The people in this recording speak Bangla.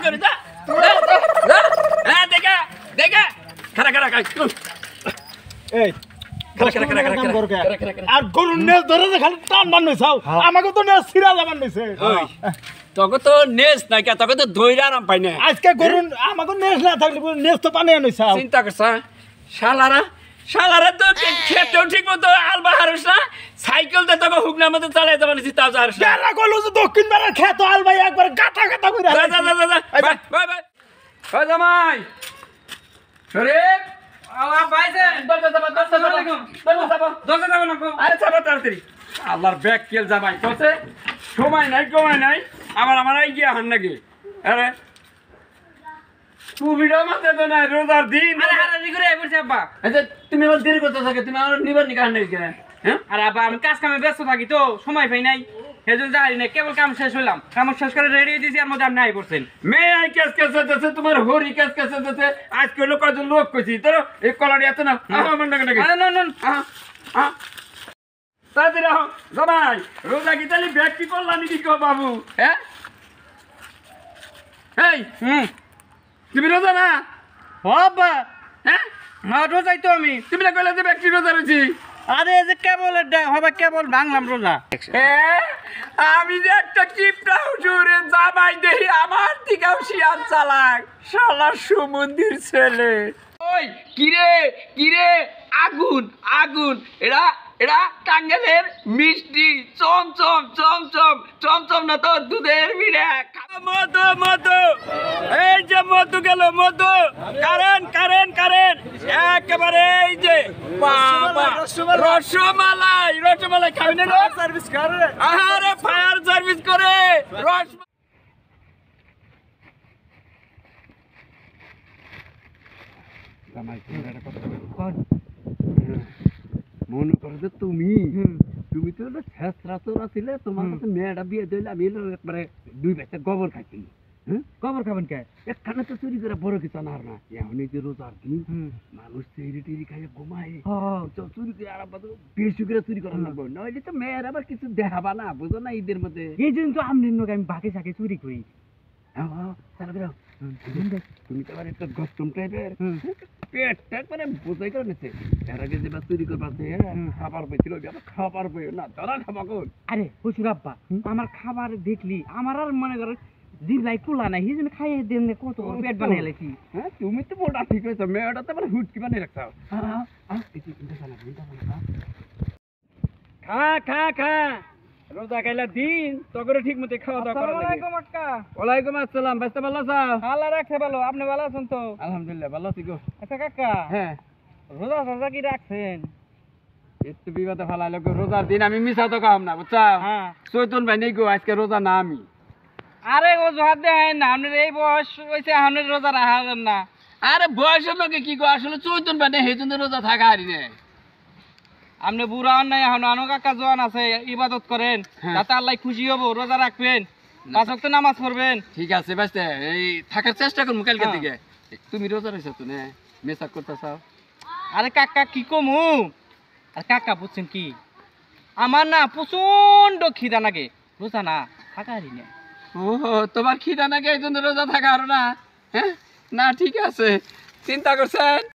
করে যা দেখা দেখা খারা খারা এই আর গরুর নেজ ধরে যে খালি টান বান্ধাইছাও আমাকে তো নেজ ছিড়া বান্ধাইছে তোকে তো নেজ নাই কে তোকে তো ধইরা আরাম পাই না আজকে গরুর আমাকে নেজ না থাকলে নেজ তো পানি আনাইছাও চিন্তা করছা শালারা তো খেতেও ঠিক মতো আলবা হারুস না সাইকেল দিয়ে তোকে হুকনার মতো চালাই যাবে নিছি তাও হারুস না যারা কইলো যে দক্ষিণ পাড়ার খেত আলবাই একবার গাটা গাটা করে যা যা যা যা বাই বাই বাই ও জামাই শরীফ আল্লাহ ভাইজান আসসালামু আলাইকুম দরজা যাবেন না আরে চাপা তাড়াতাড়ি আল্লাহর ব্যাগ কেল জামাই কইছে সময় নাই আমার আই গিয়া হান নাকি আরে তুমিটা মাতে তো না রোজার দিন আরে হারাজি করে আইবছে আব্বা আচ্ছা তুমি আমার দেরি করতে থাকে তুমি আমার নিবার নিকাহ নেই কেন হ্যাঁ আরে আব্বা আমি কাজ কামে ব্যস্ত থাকি তো সময় পাই নাই সেজন্য যাই না কেবল কাম শেষ হইলাম কাম শেষ করে রেডি দিয়েছি আর মধ্যে আপনি আই পড়ছেন মেয়ে আই কেস দেছে তোমার হরি কেস দেছে আজ কইলো কয়জন লোক কইছি তোর এই কলারি এত না আমার নাকি নাকি আরে না তাড়াতাড়ি আহ জামাই রোজা কি তাহলে ব্যাগ কি করলাম নাকি কো বাবু হ্যাঁ এই তুমি রোজা না আব্বা হ্যাঁ রোজাই তো আমি তুমি না কইলে যে ব্যক্তি রোজা রয়েছি আরে এই যে কেবল হবে কেবল ভাঙলাম রোজা আমি যে একটা কিপটা হুজুরে জামাই দেখি আমার দিকেও শিয়াল চালাক শালা সুমন্দির ছেলে ওই কিরে আগুন এরা টাঙ্গাইলের মিষ্টি চমচম না তো দুধের বিড়া মধু এই যে মধু গেল মধু কারেন্ট একেবারে এই যে বাবা রসমালাই খাবি না সার্ভিস করে আরে ফায়ার সার্ভিস করে মনে করো যে তুমি তো ছেঁচড়া চোরা ছিলে তোমার কাছে মেয়েটা বিয়ে দিলে আমি একবারে দুই বেচে গোবর খাইছি খবর খাবেন কে একখানে তো চুরি করে বড় কিছু আনার না এখন এই যে রোজার দিন মানুষ টেরি খাইয়ে ঘুমায় চুরি করে আর বেশি করে চুরি করার লাগবে নইলে তো মেয়ের আবার কিছু দেখাবা না বুঝো না ঈদের মধ্যে এই জন্য তো আমি বাকি সাকে চুরি করি তুমি তো আবার একটা গস্তম টাইপের পেটটা করে বোঝাই করে নিচ্ছে এর আগে যেবার চুরি করবা খাবার পেয়েছিল খাবার পেয়ে না তারা খাবা কোন আরে হুজুর আব্বা আমার খাবার দেখলি আমার আর মনে করো জিলাই কুলা নাই এই জন্য খাইয়ে দেন কত পেট বানিয়ে লেছি হ্যাঁ তুমি তো মোটা ঠিক হয়েছো মেয়েটা তো আবার হুটকি বানিয়ে রাখছো খা রোজা খাইলা দিন তগরে ঠিক মতো খাওয়া দাওয়া করা লাগে আসসালামু আলাইকুম আক্কা ওয়ালাইকুম আসসালাম বাস্তা ভালো আছো আল্লাহ রাখছে ভালো আপনি ভালো আছেন তো আলহামদুলিল্লাহ ভালো আছি গো আচ্ছা কাকা হ্যাঁ রোজা কি রাখছেন একটু বিবাদে ফালাইলো গো রোজার দিন আমি মিছা তো খাম না বুঝছো হ্যাঁ চৈতন ভাই নেই গো আজকে রোজা না আমি আরে ও জোহার দেন না আপনার এই বয়স হইছে আপনার রোজা রাখাবেন না আরে বয়সের লোকে কি গো আসলে চৈতন ভাই নেই সেই জন্য রোজা থাকা হারি নে আপনি বুড়া হন নাই এখন আনো কাকা জোয়ান আছে ইবাদত করেন তাতে আল্লাহ খুশি হবো রোজা রাখবেন 5 ওয়াক্ত নামাজ পড়বেন ঠিক আছে বাস্তে এই থাকার চেষ্টা করবো কালকে থেকে তুমি রোজা রয়েছো তো না মেসাক করতেছো আরে কাকা কি কমু আর কাকা বুঝছেন কি আমার না প্রচন্ড খিদা লাগে রোজা না থাকা হারি না ও তোমার খিদা নাকি এই জন্য রোজা থাকা আর না হ্যাঁ না ঠিক আছে চিন্তা করছেন